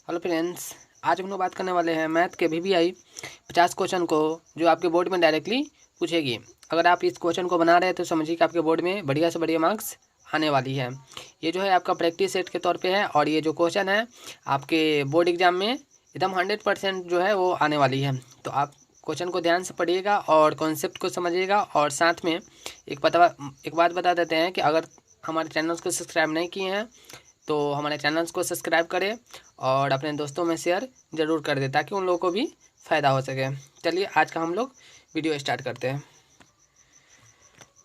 Hello friends, आज हम लोग बात करने वाले हैं मैथ के VBI 50 क्वेश्चन को जो आपके बोर्ड में डायरेक्टली पूछेगी। अगर आप इस क्वेश्चन को बना रहे हैं तो समझिए कि आपके बोर्ड में बढ़िया से बढ़िया मार्क्स आने वाली है। ये जो है आपका प्रैक्टिस सेट के तौर पे है और ये जो क्वेश्चन है आपके बोर्ड एग्जाम में एकदम 100% जो है वो आने वाली है। तो आप क्वेश्चन को ध्यान से पढ़िएगा और कॉन्सेप्ट को समझिएगा। और साथ में एक बात बता देते हैं कि अगर हमारे चैनल्स को सब्सक्राइब नहीं किए हैं तो हमारे चैनल्स को सब्सक्राइब करें और अपने दोस्तों में शेयर ज़रूर कर दें ताकि उन लोगों को भी फ़ायदा हो सके। चलिए आज का हम लोग वीडियो स्टार्ट करते हैं।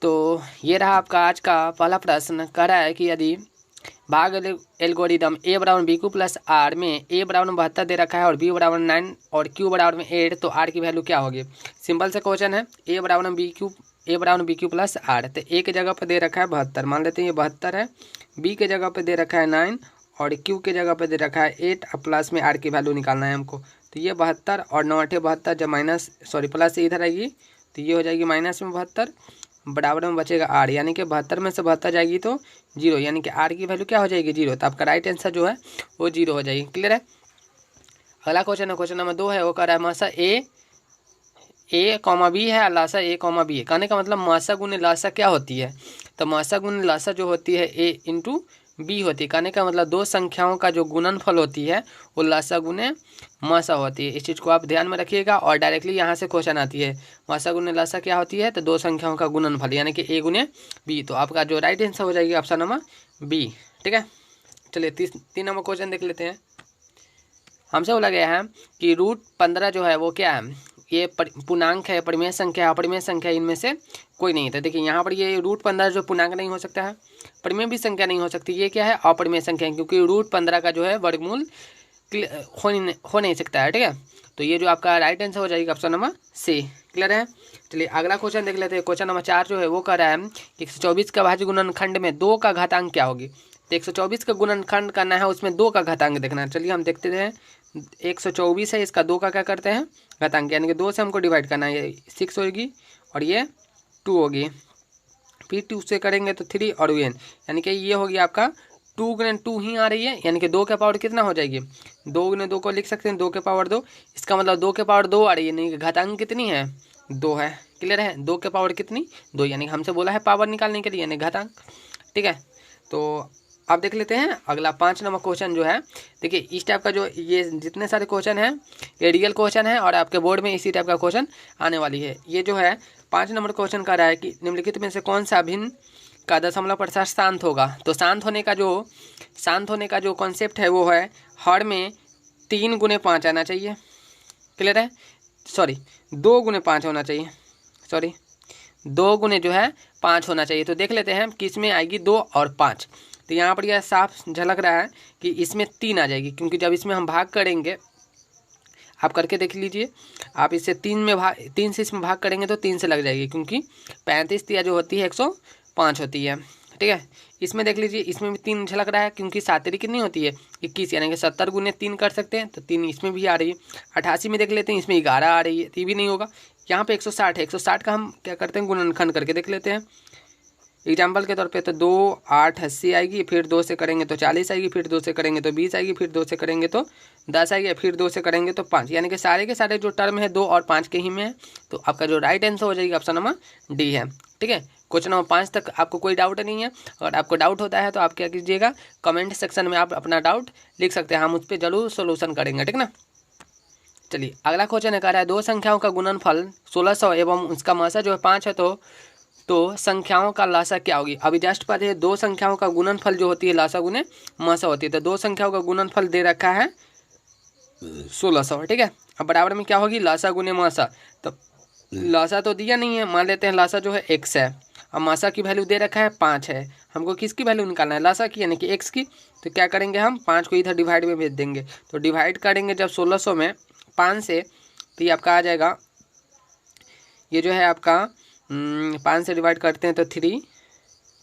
तो ये रहा आपका आज का पहला प्रश्न। कह रहा है कि यदि भाग एल्गोरिदम a बराबर बी क्यू प्लस आर में a बराबर 72 दे रखा है और b बराबर 9 और q बराबर में 8 तो r की वैल्यू क्या होगी। सिंपल से क्वेश्चन है। a बराबर बी क्यू प्लस आर, तो a की जगह पर दे रखा है 72, मान लेते हैं ये 72 है। b के जगह पे दे रखा है 9 और q के जगह पे दे रखा है 8 और प्लस में r की वैल्यू निकालना है हमको। तो ये 72 और 9 72 जब प्लस इधर आएगी तो ये हो जाएगी माइनस में 72, बराबर में बचेगा आर, यानी कि 72 में से 72 जाएगी तो 0, यानी कि आर की वैल्यू क्या हो जाएगी 0। तो आपका राइट आंसर जो है वो 0 हो जाएगी। क्लियर है। अगला क्वेश्चन है, क्वेश्चन नंबर 2 है। वो कह रहा है मासा ए कॉमा बी है और लासा ए कॉमा बी है। कहने का मतलब मासा गुने लासा क्या होती है। तो मासा गुने लासा जो होती है ए इंटू बी होती है। कहने का मतलब दो संख्याओं का जो गुणनफल होती है वो लासा गुने मासा होती है। इस चीज़ को आप ध्यान में रखिएगा और डायरेक्टली यहाँ से क्वेश्चन आती है मासा गुने लासा क्या होती है, तो दो संख्याओं का गुणनफल यानी कि ए गुने बी। तो आपका जो राइट आंसर हो जाएगी ऑप्शन नंबर बी। ठीक है। चलिए 3 नंबर क्वेश्चन देख लेते हैं। हमसे बोला गया है कि √15 जो है वो क्या है, ये पूर्णांक है, परिमेय संख्या, अपरिमेय संख्या, इनमें से कोई नहीं। तो देखिए यहाँ पर ये √15 जो पूर्णांक नहीं हो सकता है, परिमेय भी संख्या नहीं हो सकती, ये क्या है अपरिमेय संख्या है, क्योंकि √15 का जो है वर्गमूल हो नहीं सकता है। ठीक है। तो ये जो आपका राइट आंसर हो जाएगा ऑप्शन नंबर सी। क्लियर है। चलिए अगला क्वेश्चन देख लेते हैं। क्वेश्चन नंबर 4 जो है वो कह रहा है 124 का भाज्य गुणनखंड में 2 का घातांक क्या होगी। तो 124 का गुणनखंड करना है, उसमें 2 का घातांक देखना है। चलिए हम देखते हैं। 124 है, इसका 2 का क्या करते हैं घातांक, यानी कि 2 से हमको डिवाइड करना है। ये 6 होगी और ये 2 होगी, फिर 2 से करेंगे तो 3 और n, यानी कि ये होगी आपका 2 गुने 2 ही आ रही है, यानी कि 2 के पावर कितना हो जाएगी 2 गुने 2 को लिख सकते हैं 2 के पावर 2। इसका मतलब 2 के पावर 2 आ रही है, यानी कि घातांक कितनी है 2 है। क्लियर है। 2 के पावर कितनी 2, यानी हमसे बोला है पावर निकालने के लिए, यानी घातांक। ठीक है। तो अब देख लेते हैं अगला 5 नंबर क्वेश्चन जो है। देखिए इस टाइप का जो ये जितने सारे क्वेश्चन हैं ये रियल क्वेश्चन है और आपके बोर्ड में इसी टाइप का क्वेश्चन आने वाली है। ये जो है 5 नंबर क्वेश्चन का रहा है कि निम्नलिखित में से कौन सा भिन्न का दशमलव प्रतिशत शांत होगा। तो शांत होने का जो कॉन्सेप्ट है वो है हर में 3 गुने 5 आना चाहिए। क्लियर है। 2 गुने 5 होना चाहिए। 2 गुने जो है 5 होना चाहिए। तो देख लेते हैं किस में आएगी 2 और 5। तो यहाँ पर यह साफ झलक रहा है कि इसमें 3 आ जाएगी, क्योंकि जब इसमें हम भाग करेंगे, आप करके देख लीजिए, आप इससे 3 से इसमें भाग करेंगे तो 3 से लग जाएगी, क्योंकि 35 तिया जो होती है 105 होती है। ठीक है। इसमें देख लीजिए, इसमें भी 3 झलक रहा है, क्योंकि 7 तिरी कितनी होती है 21, यानी कि 70 गुने 3 कर सकते हैं, तो 3 इसमें भी आ रही है। 88 में देख लेते हैं, इसमें 11 आ रही है, तो ये भी नहीं होगा। यहाँ पे 160 है, 160 का हम क्या करते हैं गुणनखंड करके देख लेते हैं एग्जाम्पल के तौर पे। तो 2 8 80 आएगी, फिर 2 से करेंगे तो 40 आएगी, फिर 2 से करेंगे तो 20 आएगी, फिर 2 से करेंगे तो 10 आएगी, फिर 2 से करेंगे तो 5, यानी कि सारे के सारे जो टर्म है 2 और 5 के ही में है। तो आपका जो राइट आंसर हो जाएगी ऑप्शन नंबर डी है। ठीक है। क्वेश्चन नंबर 5 तक आपको कोई डाउट नहीं है। अगर आपको डाउट होता है तो आप क्या कीजिएगा, कमेंट सेक्शन में आप अपना डाउट लिख सकते हैं, हम उस पर जरूर सोल्यूशन करेंगे। ठीक ना। चलिए अगला क्वेश्चन है, कह रहा है दो संख्याओं का गुणनफल 1600 एवं उसका मासा जो है 5 है, तो संख्याओं का लासा क्या होगी। अभी जस्ट पर है दो संख्याओं का गुणनफल जो होती है लासा गुने मासा होती है। तो दो संख्याओं का गुणनफल दे रखा है 1600। ठीक है। अब बराबर में क्या होगी लासा गुने मासा। तो लासा तो दिया नहीं है, मान लेते हैं लासा जो है x है, अब मासा की वैल्यू दे रखा है 5 है। हमको किसकी वैल्यू निकालना है लासा की, यानी कि x की। तो क्या करेंगे हम 5 को इधर डिवाइड में भेज देंगे। तो डिवाइड करेंगे जब 1600 में 5 से, तो ये आपका आ जाएगा, ये जो है आपका 5 से डिवाइड करते हैं तो 3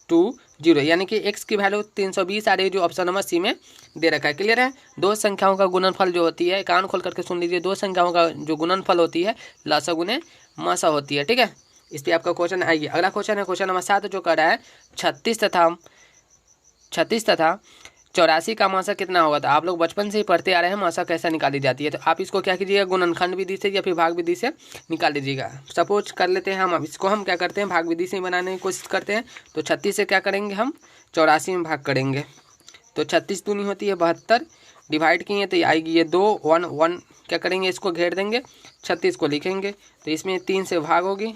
2 0, यानी कि x की वैल्यू 320 आ रही है, जो ऑप्शन नंबर सी में दे रखा है। क्लियर है। दो संख्याओं का गुणनफल जो होती है, कान खोल करके सुन लीजिए, दो संख्याओं का जो गुणनफल होती है लासा गुने मासा होती है। ठीक है। इस पर आपका क्वेश्चन आएगी। अगला क्वेश्चन है क्वेश्चन नंबर 7 जो कर रहा है 36 तथा 84 का मासा कितना होगा। तो आप लोग बचपन से ही पढ़ते आ रहे हैं मासा कैसे निकाली जाती है। तो आप इसको क्या कीजिएगा, गुणनखंड विधि से या फिर भाग विधि से निकाल लीजिएगा। सपोज कर लेते हैं हम इसको हम क्या करते हैं, भाग विधि से ही बनाने की कोशिश करते हैं। तो 36 से क्या करेंगे, हम 84 में भाग करेंगे। तो 36 दूनी होती है 72, डिवाइड किए तो आएगी ये 2 1 1, क्या करेंगे इसको घेर देंगे, 36 को लिखेंगे। तो इसमें 3 से भाग होगी,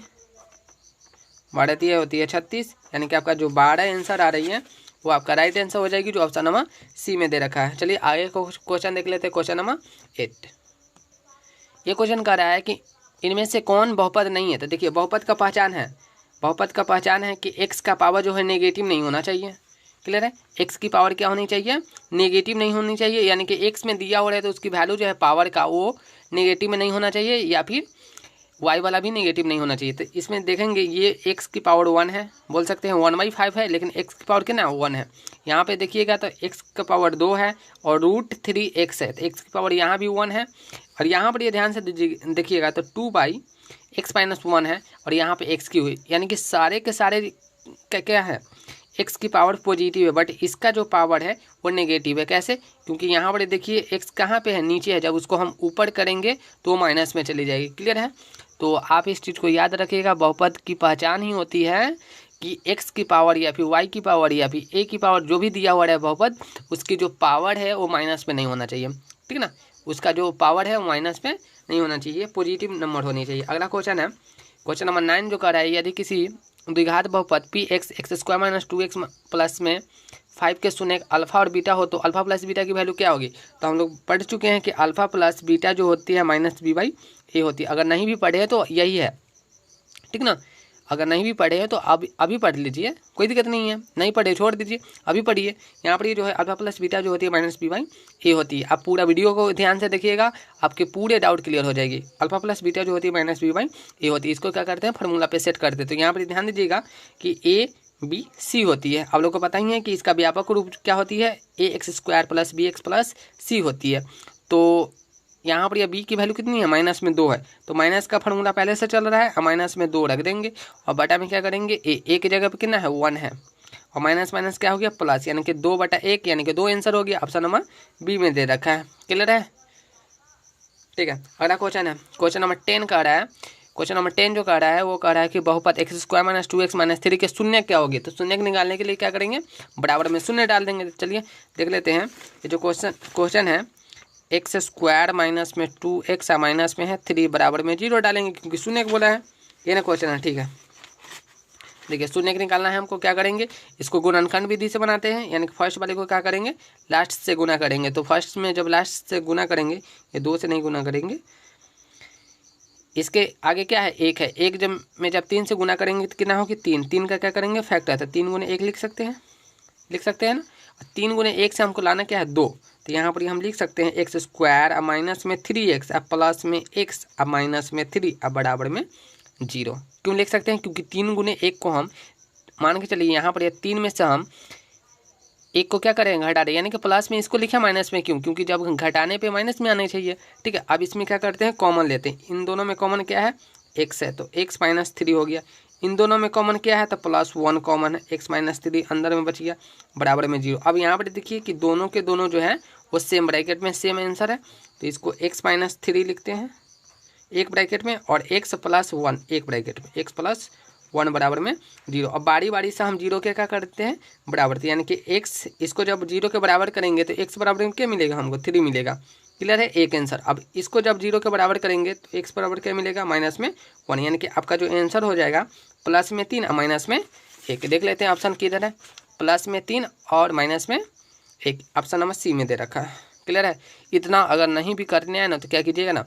12 होती है 36, यानी कि आपका जो 12 आंसर आ रही है वो आपका राइट आंसर हो जाएगी, जो ऑप्शन नंबर सी में दे रखा है। चलिए आगे क्वेश्चन देख लेते हैं, क्वेश्चन नंबर 8। ये क्वेश्चन कह रहा है कि इनमें से कौन बहुपद नहीं है। तो देखिए बहुपद का पहचान है, बहुपद का पहचान है कि एक्स का पावर जो है नेगेटिव नहीं होना चाहिए। क्लियर है, एक्स की पावर क्या होनी चाहिए, नेगेटिव नहीं होनी चाहिए। यानी कि एक्स में दिया हो रहा है तो उसकी वैल्यू जो है पावर का वो नेगेटिव में नहीं होना चाहिए, या फिर वाई वाला भी नेगेटिव नहीं होना चाहिए। तो इसमें देखेंगे ये एक्स की पावर 1 है, बोल सकते हैं 1/5 है, लेकिन एक्स की पावर कितना 1 है। यहाँ पे देखिएगा तो एक्स का पावर 2 है और √3x है, तो एक्स की पावर यहाँ भी 1 है। और यहाँ पर ये ध्यान से देखिएगा तो 2/x-1 है और यहाँ पे एक्स की हुई, यानी कि सारे के सारे क्या है, एक्स की पावर पॉजिटिव है, बट इसका जो पावर है वो नेगेटिव है। कैसे, क्योंकि यहाँ पर देखिए एक्स कहाँ पे है, नीचे है, जब उसको हम ऊपर करेंगे तो वो माइनस में चली जाएगी। क्लियर है, तो आप इस चीज़ को याद रखिएगा, बहुपद की पहचान ही होती है कि एक्स की पावर या फिर वाई की पावर या फिर ए की पावर जो भी दिया हुआ है बहुपद, उसकी जो पावर है वो माइनस में नहीं होना चाहिए। ठीक है ना, उसका जो पावर है वो माइनस में नहीं होना चाहिए, पॉजिटिव नंबर होनी चाहिए। अगला क्वेश्चन है क्वेश्चन नंबर 9, जो कह रहा है यदि किसी द्विघात बहुपद p(x)(x² - 2x प्लस में 5 के शून्य अल्फा और बीटा हो तो अल्फा प्लस बीटा की वैल्यू क्या होगी। तो हम लोग पढ़ चुके हैं कि अल्फा प्लस बीटा जो होती है -b/a होती है। अगर नहीं भी पढ़े हैं तो यही है, ठीक ना, अगर नहीं भी पढ़े हैं तो अभी पढ़ लीजिए, कोई दिक्कत नहीं है, नहीं पढ़े छोड़ दीजिए, अभी पढ़िए। यहाँ पर ये जो है अल्फा प्लस बीटा जो होती है -b/a होती है। आप पूरा वीडियो को ध्यान से देखिएगा, आपके पूरे डाउट क्लियर हो जाएगी। अल्फा प्लस बीटा जो होती है -b/a होती है, इसको क्या करते हैं फार्मूला पे सेट करते हैं। तो यहाँ पर ध्यान दीजिएगा कि a,b,c होती है। आप लोग को पता ही है कि इसका व्यापक रूप क्या होती है, ax² + bx + c होती है। तो यहाँ पर यह b की वैल्यू कितनी है, -2 है, तो माइनस का फार्मूला पहले से चल रहा है, -2 रख देंगे और बटा में क्या करेंगे, a की जगह पर कितना है 1 है, और माइनस माइनस क्या हो गया प्लस, यानी कि 2/1, यानी कि 2 आंसर हो गया, ऑप्शन नंबर बी में दे रखा है। क्लियर है, ठीक है। अगला क्वेश्चन है क्वेश्चन नंबर 10 कह रहा है, क्वेश्चन नंबर 10 जो कह रहा है वो कह रहा है कि बहुपद x² - 2x - 3 के शून्य क्या होगी। तो शून्य निकालने के लिए क्या करेंगे, बराबर में शून्य डाल देंगे। चलिए देख लेते हैं, ये जो क्वेश्चन है x² माइनस में 2x माइनस में है 3 बराबर में 0 डालेंगे, क्योंकि शून्य को बोला है, ये ना क्वेश्चन है। ठीक है, देखिए शून्य के निकालना है हमको, क्या करेंगे, इसको गुणनखंड विधि से बनाते हैं, यानी कि फर्स्ट वाले को क्या करेंगे, लास्ट से गुना करेंगे। तो फर्स्ट में जब लास्ट से गुना करेंगे, ये 2 से नहीं गुना करेंगे, इसके आगे क्या है 1 है, 1 जब 3 से गुना करेंगे तो कितना होगी 3, 3 का क्या करेंगे फैक्टर, तो 3 × 1 लिख सकते हैं ना। 3 × 1 से हमको लाना क्या है 2, तो यहाँ पर हम लिख सकते हैं x² माइनस में 3x प्लस में x माइनस में 3 बराबर में 0। क्यों लिख सकते हैं, क्योंकि 3 × 1 को हम मान के चलिए, यहाँ पर ये 3 में से हम 1 को क्या करेंगे घटा दें, यानी कि प्लस में इसको लिखा माइनस में, क्यों, क्योंकि जब घटाने पे माइनस में आना चाहिए। ठीक है, अब इसमें क्या करते हैं कॉमन लेते हैं, इन दोनों में कॉमन क्या है x है, तो x - 3 हो गया। इन दोनों में कॉमन क्या है, तो +1 कॉमन है, x - 3 अंदर में बच गया बराबर में 0। अब यहाँ पर देखिए कि दोनों के दोनों जो है वो सेम ब्रैकेट में सेम आंसर है, तो इसको x - 3 लिखते हैं एक ब्रैकेट में, और x + 1 एक ब्रैकेट में, x + 1 बराबर में 0। अब बारी बारी से हम 0 के क्या करते हैं बराबर, यानी कि x इसको जब 0 के बराबर करेंगे तो x बराबर में क्या मिलेगा हमको 3 मिलेगा। क्लियर है, एक आंसर। अब इसको जब 0 के बराबर करेंगे तो x बराबर क्या मिलेगा -1, यानी कि आपका जो आंसर हो जाएगा +3 -1। देख लेते हैं ऑप्शन किधर है, +3 और -1, ऑप्शन नंबर सी में दे रखा है। क्लियर है, इतना अगर नहीं भी करने आए ना तो क्या कीजिएगा ना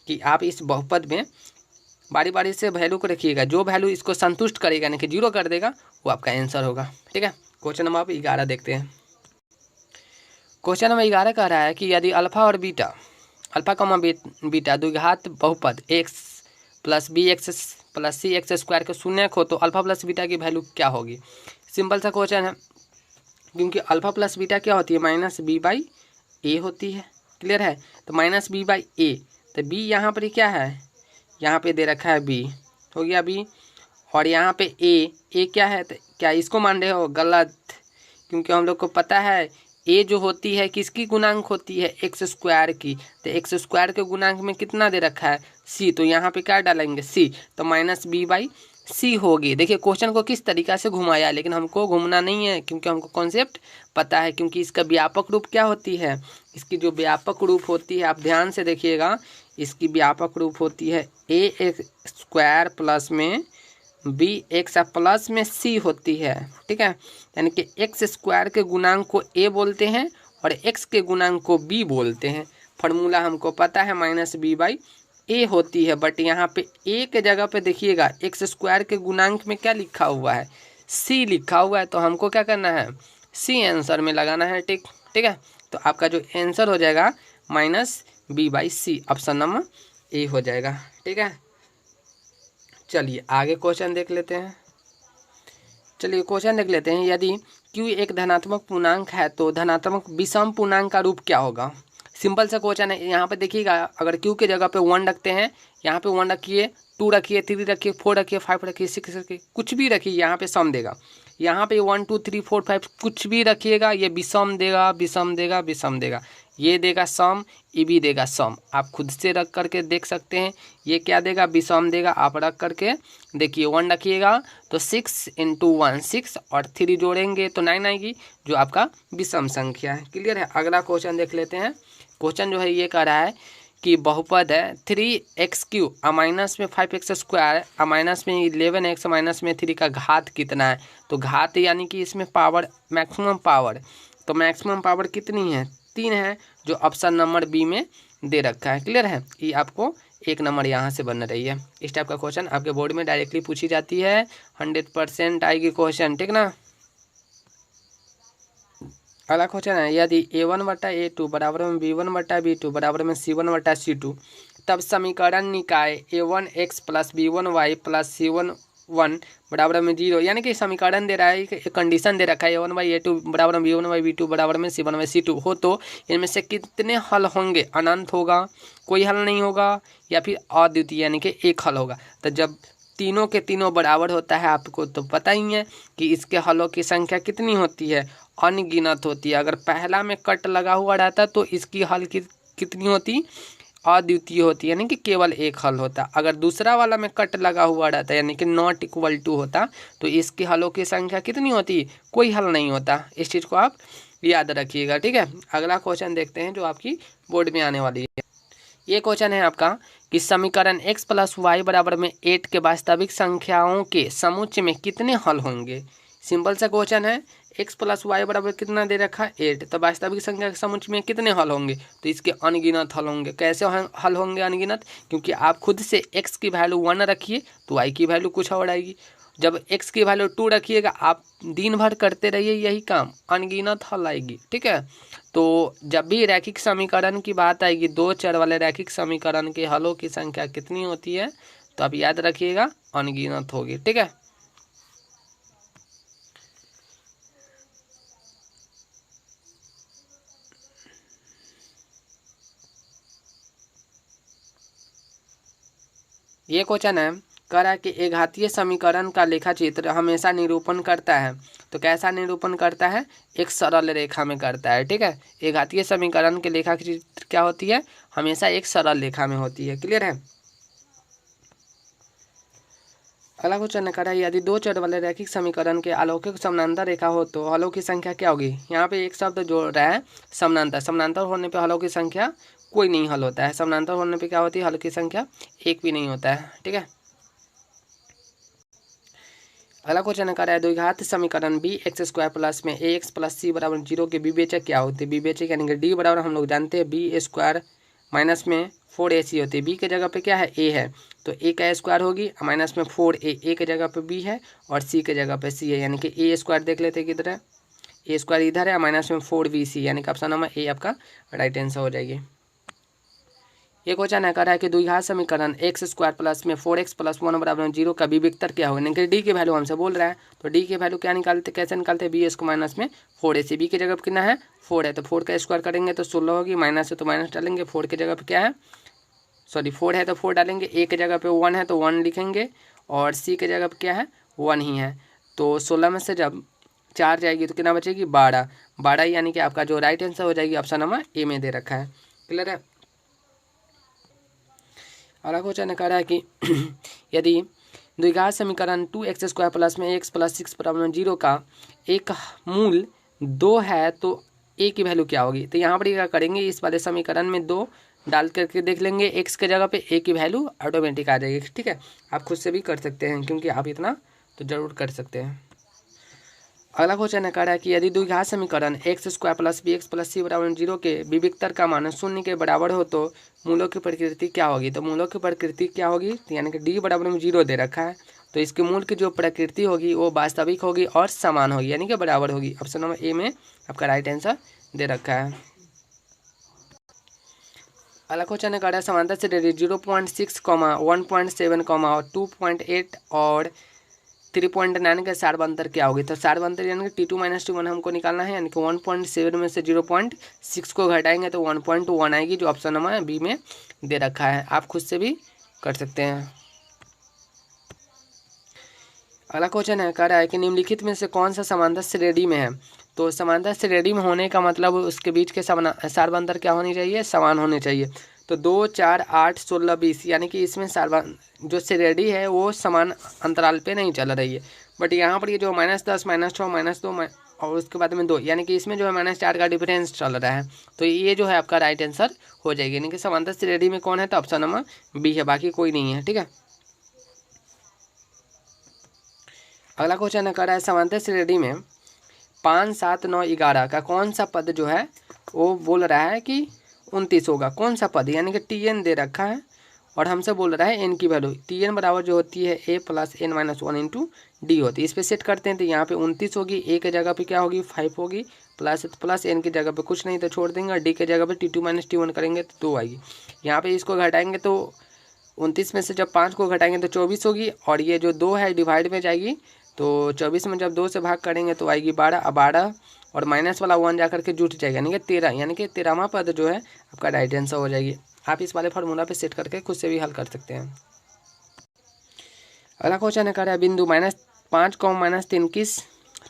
कि आप इस बहुपद में बारी बारी से वैल्यू को रखिएगा, जो वैल्यू इसको संतुष्ट करेगा यानी कि 0 कर देगा वो आपका आंसर होगा। ठीक है, क्वेश्चन नंबर 11 देखते हैं। क्वेश्चन नंबर 11 कह रहा है कि यदि अल्फा और बीटा बीटा द्विघात बहुपद x + bx + cx² के शून्य हो तो अल्फा प्लस बीटा की वैल्यू क्या होगी। सिंपल सा क्वेश्चन है, क्योंकि अल्फा प्लस बीटा क्या होती है -b/a होती है। क्लियर है, तो -b/a, तो b यहाँ पर क्या है, यहाँ पे दे रखा है b, हो गया b, और यहाँ पे a क्या है, तो क्या इसको मान रहे हो, गलत, क्योंकि हम लोग को पता है ए जो होती है किसकी गुणांक होती है, एक्स स्क्वायर की। तो एक्स स्क्वायर के गुणांक में कितना दे रखा है, सी, तो यहाँ पे क्या डालेंगे, सी, तो माइनस बी बाई सी होगी। देखिए क्वेश्चन को किस तरीका से घुमाया, लेकिन हमको घूमना नहीं है क्योंकि हमको कॉन्सेप्ट पता है। क्योंकि इसका व्यापक रूप क्या होती है, इसकी जो व्यापक रूप होती है, आप ध्यान से देखिएगा, इसकी व्यापक रूप होती है ए एक्स स्क्वायर प्लस में बी एक्स प्लस में सी होती है, ठीक है। यानी कि एक्स स्क्वायर के गुणांक को ए बोलते हैं और एक्स के गुणांक को बी बोलते हैं। फॉर्मूला हमको पता है माइनस बी बाई ए होती है, बट यहाँ पे ए के जगह पे देखिएगा एक्स स्क्वायर के गुणांक में क्या लिखा हुआ है, सी लिखा हुआ है। तो हमको क्या करना है, सी आंसर में लगाना है, ठीक ठीक है। तो आपका जो आंसर हो जाएगा minus B by C, option number A हो जाएगा, ठीक है। चलिए आगे क्वेश्चन देख लेते हैं। चलिए क्वेश्चन देख लेते हैं। यदि q एक धनात्मक पूर्णांक है तो धनात्मक विषम पूर्णांक का रूप क्या होगा। सिंपल सा क्वेश्चन है। यहाँ पे देखिएगा, अगर q के जगह पे 1 रखते हैं, यहाँ पे 1 रखिए, 2 रखिए, 3 रखिए, 4 रखिए, 5 रखिए, 6 रखिए, कुछ भी रखिए, यहाँ पे सम देगा। यहाँ पे 1 2 3 4 5 कुछ भी रखिएगा, ये विषम देगा, विषम देगा, विषम देगा। ये देगा सम, ये भी देगा सम। आप खुद से रख करके देख सकते हैं, ये क्या देगा, विषम देगा। आप रख करके देखिए, 1 रखिएगा तो 6 इंटू 1 6 और 3 जोड़ेंगे तो 9 आएगी, जो आपका विषम संख्या है। क्लियर है। अगला क्वेश्चन देख लेते हैं। क्वेश्चन जो है ये कह रहा है कि बहुपद है 3x³ माइनस में 5x स्क्वायर माइनस में 11x माइनस में 3 का घात कितना है। तो घात यानी कि इसमें पावर, मैक्सिमम पावर, तो मैक्सिमम पावर कितनी है, 3 है, जो ऑप्शन नंबर बी में दे रखा है। क्लियर है। ये आपको 1 नंबर यहाँ से बन रही है। इस टाइप का क्वेश्चन आपके बोर्ड में डायरेक्टली पूछी जाती है, 100% आएगी क्वेश्चन, ठीक ना। अगला क्वेश्चन है, यदि a1/a2 बराबर में b1/b2 बराबर में c1/c2, तब समीकरण निकाय a1x plus b1y plus c1 बराबर में 0, यानी कि समीकरण दे रहा है, एक कंडीशन दे रखा है a1/a2 बराबर में b1/b2 बराबर में c1/c2 हो तो इनमें से कितने हल होंगे। अनंत होगा, कोई हल नहीं होगा, या फिर अद्वितीय यानी कि एक हल होगा। तो जब तीनों के तीनों बराबर होता है, आपको तो पता ही है कि इसके हलों की संख्या कितनी होती है, अनगिनत होती है। अगर पहला में कट लगा हुआ रहता तो इसकी हल कितनी होती, अद्वितीय होती, यानी कि केवल एक हल होता। अगर दूसरा वाला में कट लगा हुआ रहता यानी कि नॉट इक्वल टू होता तो इसके हलों की संख्या कितनी होती, कोई हल नहीं होता। इस चीज़ को आप याद रखिएगा, ठीक है। अगला क्वेश्चन देखते हैं जो आपकी बोर्ड में आने वाली है। ये क्वेश्चन है आपका कि समीकरण x प्लस वाई बराबर में 8 के वास्तविक संख्याओं के समुच्चय में कितने हल होंगे। सिंपल सा क्वेश्चन है, x प्लस वाई बराबर कितना दे रखा है 8, तो वास्तविक संख्या के समुच्चय में कितने हल होंगे, तो इसके अनगिनत हल होंगे। कैसे हल होंगे अनगिनत, क्योंकि आप खुद से x की वैल्यू 1 रखिए तो y की वैल्यू कुछ और आएगी। जब x की वैल्यू 2 रखिएगा, आप दिन भर करते रहिए यही काम, अनगिनत हल आएगी, ठीक है। तो जब भी रैखिक समीकरण की बात आएगी, 2 चर वाले रैखिक समीकरण के हलों की संख्या कितनी होती है, तो आप याद रखिएगा अनगिनत होगी, ठीक है। ये क्वेश्चन है, कह रहा है कि एक घातीय समीकरण का लेखा चित्र हमेशा निरूपण करता है। तो कैसा निरूपण करता है, एक सरल रेखा में करता है, ठीक है। एक घातीय समीकरण के लेखा चित्र क्या होती है, हमेशा एक सरल रेखा में होती है। क्लियर है। अगला क्वेश्चन कह रहा है, यदि 2 चर वाले रैखिक समीकरण के अलौकिक समानांतर रेखा हो तो हलों की संख्या क्या होगी। यहाँ पे एक शब्द जोड़ रहा है समानांतर। समानांतर होने पे हलों की संख्या कोई नहीं हल होता है। समानांतर होने पे क्या होती है, हल की संख्या एक भी नहीं होता है, ठीक है। अगला क्वेश्चन कर रहा है, द्विघात समीकरण bx² प्लस में ax प्लस c बराबर 0 के विवेचक क्या होते हैं। विवेचक यानी कि d बराबर हम लोग जानते हैं b² माइनस में 4ac होती है। b के जगह पे क्या है, a है, तो a का स्क्वायर होगी माइनस में 4a के जगह पे b है और c के जगह पे c है, यानी कि a² देख लेते हैं किधर है, a² इधर है, माइनस में 4bc, यानी कि ऑप्शन नंबर ए आपका राइट आंसर हो जाएगी। ये क्वेश्चन है, कह रहा है कि द्विघात समीकरण x² प्लस में 4x प्लस 1 बराबर 0 का विविक्तर क्या होगा। यानी कि डी की वैल्यू हमसे बोल रहा है, तो डी की वैल्यू क्या निकालते, कैसे निकालते हैं, bs को माइनस में 4ac, बी की जगह पर कितना है 4 है, तो 4 का स्क्वायर करेंगे तो 16 होगी, माइनस है तो माइनस डालेंगे, 4 की जगह पर क्या है, सॉरी 4 है तो 4 डालेंगे, a की जगह पर 1 है तो 1 लिखेंगे और c की जगह पर क्या है 1 ही है। तो 16 में से जब 4 जाएगी तो कितना बचेगी 12, 12, यानी कि आपका जो राइट आंसर हो जाएगी ऑप्शन नंबर ए में दे रखा है। क्लियर है। अगला क्वेश्चन कह रहा है कि यदि द्विघात समीकरण 2x² प्लस में x प्लस 6 बराबर 0 का एक मूल 2 है तो a की वैल्यू क्या होगी। तो यहाँ पर क्या करेंगे, इस वाले समीकरण में 2 डाल करके देख लेंगे, x के जगह पे a की वैल्यू ऑटोमेटिक आ जाएगी। ठीक है, आप खुद से भी कर सकते हैं क्योंकि आप इतना तो जरूर कर सकते हैं। अगला क्वेश्चन कह रहा है कि यदि द्विघात समीकरण x² plus bx plus c बराबर 0 के विविक्तर का मान 0 के बराबर हो तो मूलों की प्रकृति क्या होगी। तो मूलों की प्रकृति क्या होगी, तो यानी कि d बराबर में 0 दे रखा है तो इसके मूल की जो प्रकृति होगी वो वास्तविक होगी और समान होगी, यानी कि बराबर होगी। ऑप्शन नंबर ए में आपका राइट आंसर दे रखा है। अगला क्वेश्चन कह रहा है समांतर श्रेणी 0.6, 1.7, 2.8 और 3.9 के सार्वंतर क्या होगी। तो सार्वंतर यानी कि T2 - T1 हमको निकालना है, यानी कि 1.7 में से 0.6 को घटाएंगे तो 1.1 आएगी, जो ऑप्शन नंबर बी में दे रखा है। आप खुद से भी कर सकते हैं। अगला क्वेश्चन है कह रहा है कि निम्नलिखित में से कौन सा समांतर श्रेणी में है। तो समांतर श्रेणी में होने का मतलब उसके बीच के सार्वंतर क्या होनी चाहिए, समान होने चाहिए। तो 2, 4, 8, 16, 20 यानी कि इसमें जो श्रेणी है वो समान अंतराल पे नहीं चल रही है। बट यहाँ पर ये जो -10, -6, -2 और उसके बाद में 2, यानी कि इसमें जो है -4 का डिफरेंस चल रहा है। तो ये जो है आपका राइट आंसर हो जाएगी, यानी कि समांतर श्रेणी में कौन है, तो ऑप्शन नंबर बी है, बाकी कोई नहीं है। ठीक है। अगला क्वेश्चन कह रहा है समांतर श्रेणी में 5, 7, 9, 11 का कौन सा पद जो है वो बोल रहा है कि 29 होगा। कौन सा पद, यानी कि Tn दे रखा है और हमसे बोल रहा है n की वैल्यू। Tn बराबर जो होती है a plus n minus 1 into D होती है। इस पर सेट करते हैं तो यहाँ पे 29 होगी, a के जगह पे क्या होगी 5 होगी, प्लस n की जगह पे कुछ नहीं तो छोड़ देंगे और d के जगह पे T2 - T1 करेंगे तो 2 आएगी। यहाँ पे इसको घटाएंगे तो 29 में से जब 5 को घटाएंगे तो 24 होगी और ये जो 2 है डिवाइड में जाएगी तो 24 में जब 2 से भाग करेंगे तो आएगी 12, अब 12 और माइनस वाला 1 जा करके जुट जाएगा, यानी कि 13, यानी कि 13वां पद जो है आपका राइट आंसर हो जाएगी। आप इस वाले फार्मूला पे सेट करके खुद से भी हल कर सकते हैं। अगला क्वेश्चन है कह रहा है बिंदु -5, -3 किस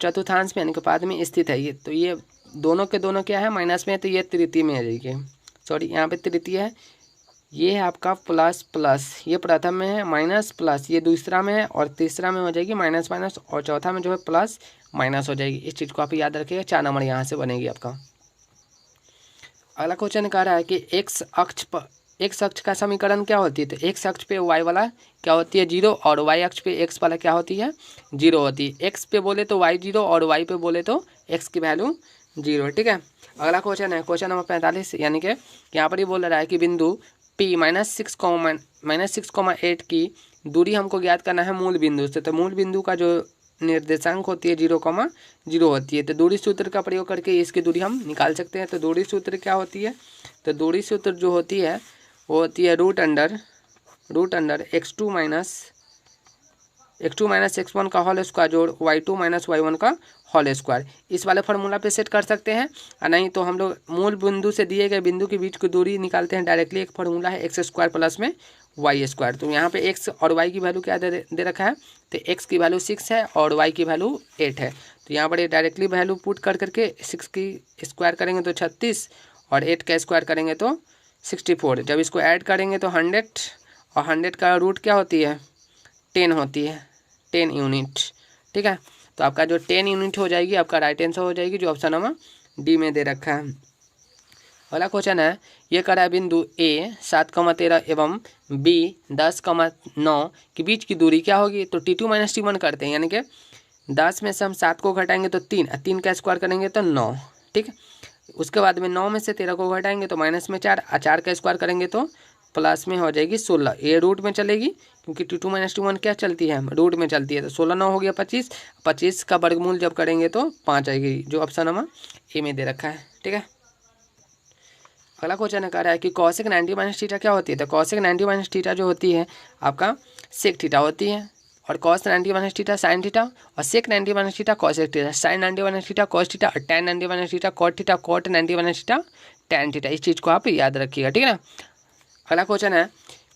चतुर्थांश में यानी कि पाद में स्थित है। ये तो ये दोनों के दोनों क्या है माइनस में, तो ये तृतीय में आ जाएगी, सॉरी यहाँ पे तृतीय है। ये है आपका प्लस, ये प्रथम में है, माइनस प्लस ये दूसरा में है और तीसरा में हो जाएगी माइनस और चौथा में जो है प्लस माइनस हो जाएगी। इस चीज़ को आप याद रखिएगा, 4 नंबर यहाँ से बनेगी आपका। अगला क्वेश्चन कह रहा है कि एक्स अक्ष का समीकरण क्या होती है। तो एक्स अक्ष पे वाई वाला क्या होती है 0 और वाई अक्ष पे एक्स वाला क्या होती है 0 होती है। एक्स पे बोले तो वाई 0 और वाई पे बोले तो एक्स की वैल्यू 0। ठीक है। अगला क्वेश्चन है क्वेश्चन नंबर 45, यानी कि यहाँ पर ये बोल रहा है कि बिंदु P -6,8 की दूरी हमको ज्ञात करना है मूल बिंदु से। तो मूल बिंदु का जो निर्देशांक होती है 0,0 होती है। तो दूरी सूत्र का प्रयोग करके इसकी दूरी हम निकाल सकते हैं। तो दूरी सूत्र क्या होती है, तो दूरी सूत्र जो होती है वो होती है रूट अंडर x2 - x1 का होल स्क्वायर जोड़ y2 - y1 का होल स्क्वायर। इस वाले फार्मूला पे सेट कर सकते हैं और नहीं तो हम लोग मूल बिंदु से दिए गए बिंदु के बीच की दूरी निकालते हैं डायरेक्टली। एक फार्मूला है x² प्लस में y²। तो यहाँ पे x और y की वैल्यू क्या दे रखा है, तो x की वैल्यू 6 है और y की वैल्यू 8 है। तो यहाँ पर ये डायरेक्टली वैल्यू पुट कर करके 6 की स्क्वायर करेंगे तो 36 और 8 का स्क्वायर करेंगे तो 64। जब इसको ऐड करेंगे तो 100 और 100 का रूट क्या होती है 10 होती है, 10 यूनिट। ठीक है। तो आपका जो 10 यूनिट हो जाएगी आपका राइट आंसर हो जाएगी, जो ऑप्शन नंबर डी में दे रखा है। अगला क्वेश्चन है ये कह रहा है बिंदु A 7,13 एवं B 10,9 के बीच की दूरी क्या होगी। तो T2 - T1 करते हैं, यानी कि 10 में से हम 7 को घटाएंगे तो 3 का स्क्वायर करेंगे तो 9। ठीक है। उसके बाद में 9 में से 13 को घटाएंगे तो माइनस में 4 और 4 का स्क्वायर करेंगे तो प्लस में हो जाएगी 16। ये रूट में चलेगी क्योंकि T2 - T1 क्या चलती है रूट में चलती है। तो 16 9 हो गया 25, 25 का वर्गमूल जब करेंगे तो 5 आएगी, जो ऑप्शन नंबर ए में दे रखा है। ठीक है। अगला क्वेश्चन कह रहा है कि कॉसेक 90 - थीटा क्या होती है। तो कॉसेक 90 - थीटा जो होती है आपका सेक थीटा होती है और कॉस 90 - थीटा साइन थीटा और sec 90 - theta cosec theta, sine 90 - theta cos theta और tan 90 - theta cot theta, cot 90 - theta tan theta. इस चीज़ को आप याद रखिएगा। ठीक है ना। अगला क्वेश्चन है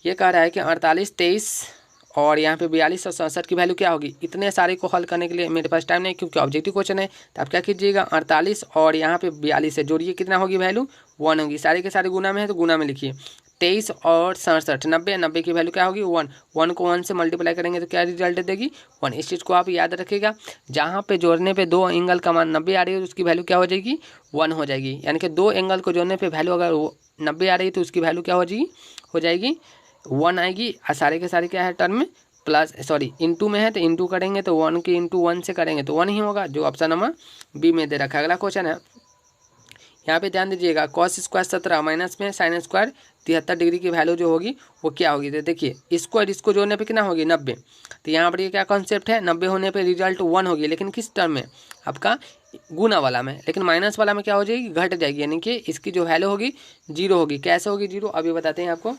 ये कह रहा है कि 48, 23 और यहाँ पे 42 और 67 की वैल्यू क्या होगी। इतने सारे को हल करने के लिए मेरे पास टाइम नहीं, क्योंकि ऑब्जेक्टिव क्वेश्चन है। तो आप क्या कीजिएगा, 48 और यहाँ पे 42 है, जोड़िए, कितना होगी वैल्यू 1 होगी। सारे के सारे गुना में है तो गुना में लिखिए। 23 और 67 90, 90 की वैल्यू क्या होगी 1, 1 को 1 से मल्टीप्लाई करेंगे तो क्या रिजल्ट देगी 1। इस चीज़ को आप याद रखिएगा। जहाँ पे जोड़ने पे दो एंगल का मान 90 आ रही है तो उसकी वैल्यू क्या हो जाएगी 1 हो जाएगी। यानी कि दो एंगल को जोड़ने पे वैल्यू अगर 90 आ रही है तो उसकी वैल्यू क्या हो जाएगी 1 आएगी। और सारे के सारे क्या है टर्म में प्लस इंटू में है तो इंटू करेंगे तो 1 के इंटू 1 से करेंगे तो 1 ही होगा, जो ऑप्शन नंबर बी में दे रखा है। अगला क्वेश्चन है, यहाँ पे ध्यान दीजिएगा, कॉस स्क्वायर 17 माइनस में साइन स्क्वायर 73 डिग्री की वैल्यू जो होगी वो क्या होगी। तो देखिए इसको और इसको जोड़ने पे कितना होगी 90। तो यहाँ पर ये क्या कॉन्सेप्ट है, 90 होने पे रिजल्ट 1 होगी, लेकिन किस टर्म में आपका गुना वाला में। लेकिन माइनस वाला में क्या हो जाएगी घट जाएगी, यानी कि इसकी जो वैल्यू होगी 0 होगी। कैसे होगी 0 अभी बताते हैं आपको।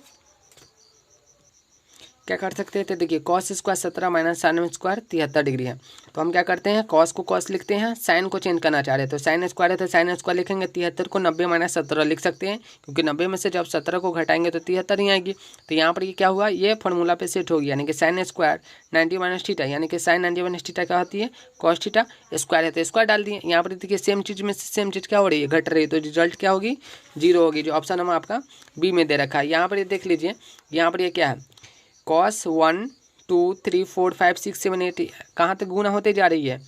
क्या कर सकते थे, देखिए cos square 17 minus sine square 73 degree है। तो हम क्या करते हैं, कॉस को कॉस लिखते हैं, साइन को चेंज करना चाह रहे हैं तो साइन स्क्वायर है तो साइन स्क्वायर लिखेंगे। 73 को 90 माइनस 17 लिख सकते हैं, क्योंकि 90 में से जब 17 को घटाएंगे तो 73 ही आएगी। तो यहाँ पर ये क्या हुआ, ये फॉर्मूला पे सेट होगी, यानी कि साइन स्क्वायर 90 माइनस थीटा, यानी कि साइन 90 माइनस थीटा क्या होती है कॉस थीटा, स्क्वायर है तो स्क्वायर डाल दिए। यहाँ पर देखिए सेम चीज़ में सेम चीज़ क्या हो रही है घट रही है, तो रिजल्ट क्या होगी 0 होगी, जो ऑप्शन नंबर आपका बी में दे रखा है। यहाँ पर ये देख लीजिए, यहाँ पर ये क्या है कॉस 1 2 3 4 5 6 7 8 कहाँ तक गुना होते जा रही है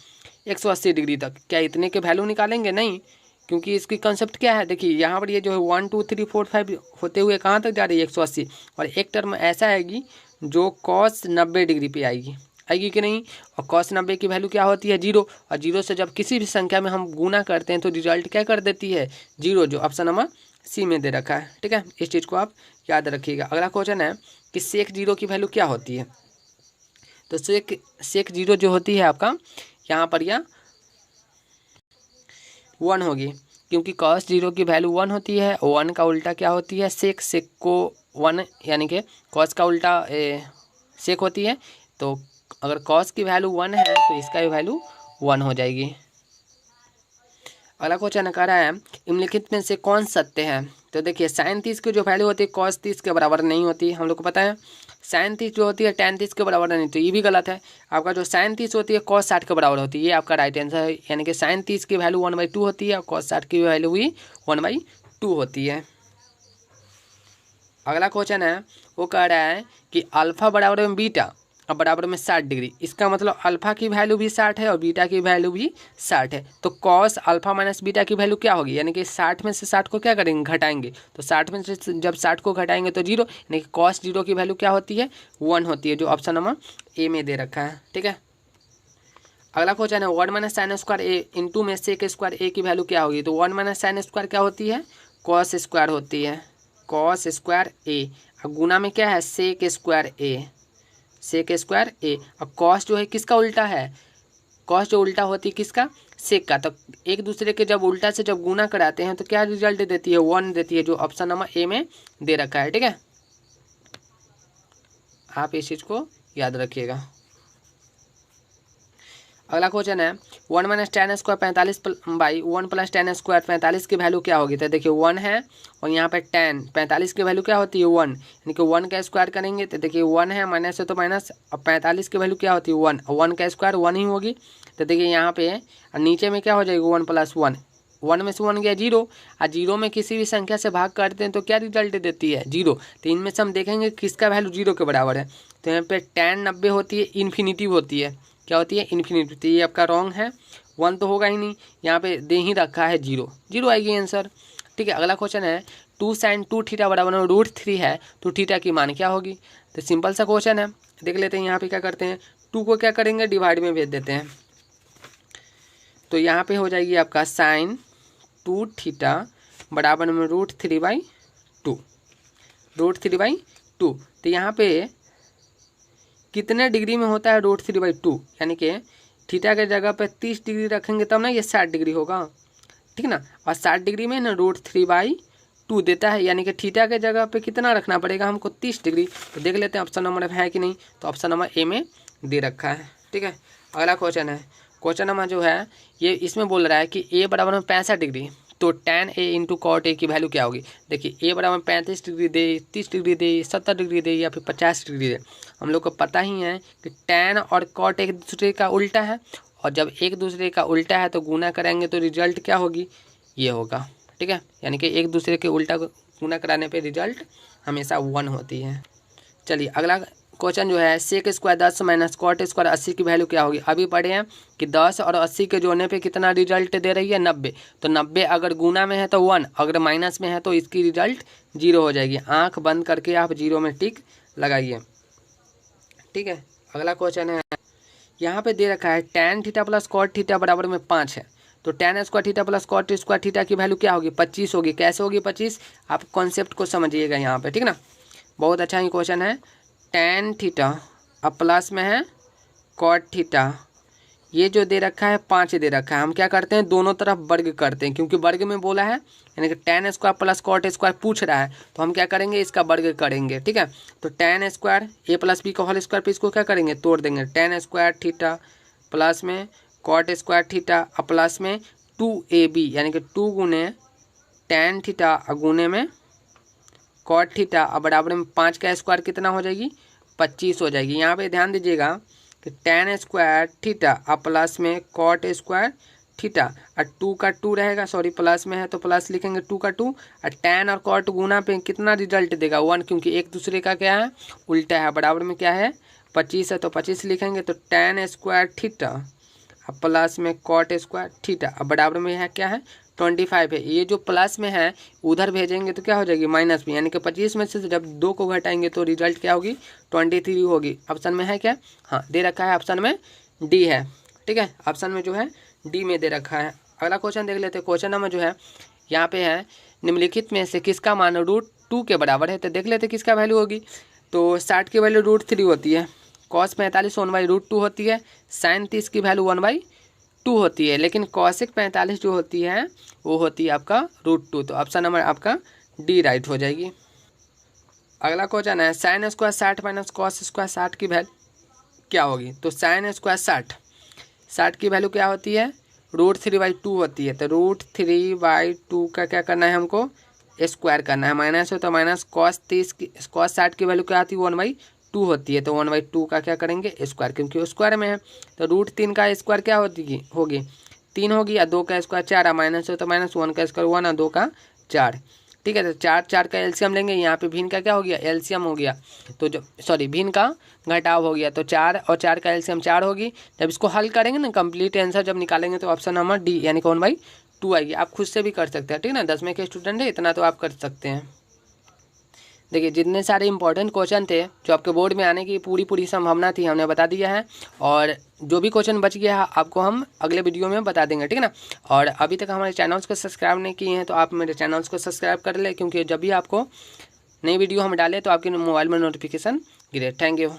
180 डिग्री तक। क्या इतने के वैल्यू निकालेंगे, नहीं, क्योंकि इसकी कंसेप्ट क्या है, देखिए यहाँ पर ये जो है 1 2 3 4 5 होते हुए कहाँ तक जा रही है 180। और एक टर्म ऐसा आएगी जो कॉस 90 डिग्री पे आएगी कि नहीं। और कॉस 90 की वैल्यू क्या होती है 0, और 0 से जब किसी भी संख्या में हम गुना करते हैं तो रिजल्ट क्या कर देती है 0, जो ऑप्शन नंबर सी में दे रखा है। ठीक है, इस चीज़ को आप याद रखिएगा। अगला क्वेश्चन है कि सेक 0 की वैल्यू क्या होती है। तो सेक 0 जो होती है आपका यहाँ पर यह 1 होगी, क्योंकि कॉस 0 की वैल्यू 1 होती है। 1 का उल्टा क्या होती है सेक, सेक को 1 यानी कि कॉस का उल्टा सेक होती है। तो अगर कॉस की वैल्यू 1 है तो इसका भी वैल्यू 1 हो जाएगी। अगला क्वेश्चन कह रहा है निम्नलिखित में से कौन सत्य है। तो देखिए साइन 30 की जो वैल्यू होती है कॉस 30 के बराबर नहीं होती, हम लोग को पता है। साइन 30 जो होती है tan 30 के बराबर नहीं, तो ये भी गलत है। आपका जो साइन 30 होती है कॉस 60 के बराबर होती है, ये आपका राइट आंसर है। यानी कि साइन 30 की वैल्यू 1/2 होती है और कॉस 60 की वैल्यू भी 1/2 होती है। अगला क्वेश्चन है वो कह रहा है कि अल्फा बराबर में बीटा और बराबर में 60 डिग्री, इसका मतलब अल्फा की वैल्यू भी 60 है और बीटा की वैल्यू भी 60 है। तो कॉस अल्फा माइनस बीटा की वैल्यू क्या होगी, यानी कि 60 में से 60 को क्या करेंगे घटाएंगे, तो 60 में से जब 60 को घटाएंगे तो 0, यानी कि कॉस 0 की वैल्यू क्या होती है 1 होती है, जो ऑप्शन नंबर ए में दे रखा है। ठीक है, अगला क्वेश्चन है 1 माइनस साइन स्क्वायर ए इंटू में सेक स्क्वायर ए की वैल्यू क्या होगी। तो 1 माइनस साइन स्क्वायर क्या होती है कॉस स्क्वायर होती है, कॉस स्क्वायर ए, और गुना में क्या है सेक स्क्वायर ए, सेक स्क्वायर ए। और कॉस जो है किसका उल्टा है, कॉस जो उल्टा होती है किसका सेक का। तो एक दूसरे के जब उल्टा से जब गुना कराते हैं तो क्या रिजल्ट देती है 1 देती है, जो ऑप्शन नंबर ए में दे रखा है। ठीक है, आप इस चीज़ को याद रखिएगा। अगला क्वेश्चन है 1 minus ten square 45 by 1 plus ten square 45 की वैल्यू क्या होगी। तो देखिए 1 है और यहाँ पे 10, 45 की वैल्यू क्या होती है 1, यानी कि 1 का स्क्वायर करेंगे तो देखिए 1 है माइनस है तो माइनस, और 45 की वैल्यू क्या होती है 1, 1 का स्क्वायर 1 ही होगी। तो देखिए यहाँ पे और नीचे में क्या हो जाएगी 1 प्लस 1, 1 में से 1 गया 0, और 0 में किसी भी संख्या से भाग करते हैं तो क्या रिजल्ट देती है 0। तो इनमें से हम देखेंगे किसका वैल्यू 0 के बराबर है। तो यहाँ पे tan 90 होती है इन्फिनिटिव होती है, क्या होती है इन्फिनिटी। तो ये आपका रॉन्ग है, 1 तो होगा ही नहीं, यहाँ पे दे ही रखा है 0, 0 आएगी आंसर। ठीक है, अगला क्वेश्चन है 2 sin 2 थीटा बराबर में √3 है तो थीटा की मान क्या होगी। तो सिंपल सा क्वेश्चन है, देख लेते हैं। यहाँ पे क्या करते हैं 2 को क्या करेंगे डिवाइड में भेज देते हैं, तो यहाँ पे हो जाएगी आपका sin 2 थीटा बराबर में √3/2, √3/2। तो यहाँ पे कितने डिग्री में होता है √3/2, यानी कि थीटा के जगह पे 30 डिग्री रखेंगे तब ना ये 60 डिग्री होगा, ठीक ना। और 60 डिग्री में ना √3/2 देता है, यानी कि थीटा के जगह पे कितना रखना पड़ेगा हमको 30 डिग्री। तो देख लेते हैं ऑप्शन नंबर है कि नहीं, तो ऑप्शन नंबर ए में दे रखा है। ठीक है, अगला क्वेश्चन है, क्वेश्चन नंबर जो है ये इसमें बोल रहा है कि ए बराबर में 65 डिग्री तो tan A into cot A की वैल्यू क्या होगी। देखिए A बराबर 35 डिग्री दे, 30 डिग्री दे, 70 डिग्री दे या फिर 50 डिग्री दे, हम लोग को पता ही है कि tan और कॉट एक दूसरे का उल्टा है, और जब एक दूसरे का उल्टा है तो गुना करेंगे तो रिजल्ट क्या होगी, ये होगा। ठीक है, यानी कि एक दूसरे के उल्टा गुना कराने पे रिजल्ट हमेशा 1 होती है। चलिए अगला क्वेश्चन जो है sec square 10 minus cot square 80 की वैल्यू क्या होगी। अभी पढ़े हैं कि 10 और 80 के जोड़ने पे कितना रिजल्ट दे रही है, 90। तो 90 अगर गुना में है तो 1, अगर माइनस में है तो इसकी रिजल्ट 0 हो जाएगी। आंख बंद करके आप 0 में टिक लगाइए। ठीक है, अगला क्वेश्चन है, यहाँ पे दे रखा है tan theta plus cot theta बराबर में 5 है। तो tan square theta plus cot square theta की वैल्यू क्या होगी, 25 होगी। कैसे होगी 25, आप कॉन्सेप्ट को समझिएगा यहाँ पे, ठीक ना। बहुत अच्छा ही क्वेश्चन है। tan थीटा अब प्लस में है कॉट थीटा, ये जो दे रखा है 5 दे रखा है, हम क्या करते हैं दोनों तरफ वर्ग करते हैं, क्योंकि वर्ग में बोला है, यानी कि tan square plus cot square पूछ रहा है, तो हम क्या करेंगे इसका वर्ग करेंगे। ठीक है, तो tan square a plus B का होल स्क्वायर पे इसको क्या करेंगे तोड़ देंगे। tan स्क्वायर थीटा प्लस में कॉट स्क्वायर थीटा और प्लस में 2ab, यानी कि 2 गुने tan थीटा और गुने में कॉट थीटा और बराबर में 5 का स्क्वायर कितना हो जाएगी, 25 हो जाएगी। यहाँ पे ध्यान दीजिएगा कि tan स्क्वायर थीटा और प्लस में कॉट स्क्वायर थीटा और 2 का 2 रहेगा, सॉरी प्लस में है तो प्लस लिखेंगे 2 का 2, और tan और कॉट गुना पे कितना रिजल्ट देगा 1, क्योंकि एक दूसरे का क्या है उल्टा है। बराबर में क्या है 25 है तो 25 लिखेंगे। तो tan स्क्वायर थीटा और प्लस में कॉट स्क्वायर थीटा और बराबर में है क्या है 25 है। ये जो प्लस में है उधर भेजेंगे तो क्या हो जाएगी माइनस में, यानी कि 25 में से जब 2 को घटाएंगे तो रिजल्ट क्या होगी 23 होगी। ऑप्शन में है क्या, हाँ दे रखा है ऑप्शन में डी है। ठीक है, ऑप्शन में जो है डी में दे रखा है। अगला क्वेश्चन देख लेते हैं। क्वेश्चन नंबर जो है यहाँ पे है, निम्नलिखित में से किसका मान √2 के बराबर है। तो देख लेते किसका वैल्यू होगी। तो 60 की वैल्यू √3 होती है, cos 45 1/√2 होती है, sin 30 की वैल्यू 1/2 होती है, लेकिन cosec 45 जो होती है वो होती है आपका √2। तो ऑप्शन नंबर आपका डी राइट हो जाएगी। अगला क्वेश्चन है sin square 60 minus cos square 60 की वैल्यू क्या होगी। तो sin स्क्वायर 60 की वैल्यू क्या होती है √3/2 होती है। तो √3/2 का क्या करना है हमको स्क्वायर करना है, माइनस है तो माइनस cos 60 की वैल्यू क्या आती है 1/2 होती है। तो 1/2 का क्या करेंगे स्क्वायर, क्योंकि स्क्वायर में है। तो √3 का स्क्वायर क्या होगी 3 होगी, और 2 का स्क्वायर 4, और माइनस है तो माइनस 1 का स्क्वायर 1 और 2 का 4। ठीक है, तो 4 का एलसीएम लेंगे, यहाँ पे भिन्न का क्या हो गया एलसीएम हो गया, तो जो सॉरी भिन्न का घटाव हो गया। तो 4 और 4 का एलसीएम 4 होगी। जब इसको हल करेंगे ना कंप्लीट आंसर जब निकालेंगे तो ऑप्शन नंबर डी यानी कि 1/2 आएगी। आप खुद से भी कर सकते हैं, ठीक है ना, 10वीं के स्टूडेंट है इतना तो आप कर सकते हैं। देखिए जितने सारे इंपॉर्टेंट क्वेश्चन थे जो आपके बोर्ड में आने की पूरी संभावना थी हमने बता दिया है, और जो भी क्वेश्चन बच गया है आपको हम अगले वीडियो में बता देंगे, ठीक है ना। और अभी तक हमारे चैनल्स को सब्सक्राइब नहीं किए हैं तो आप मेरे चैनल्स को सब्सक्राइब कर ले, क्योंकि जब भी आपको नई वीडियो हम डालें तो आपके मोबाइल में नोटिफिकेशन गिरे। Thank you.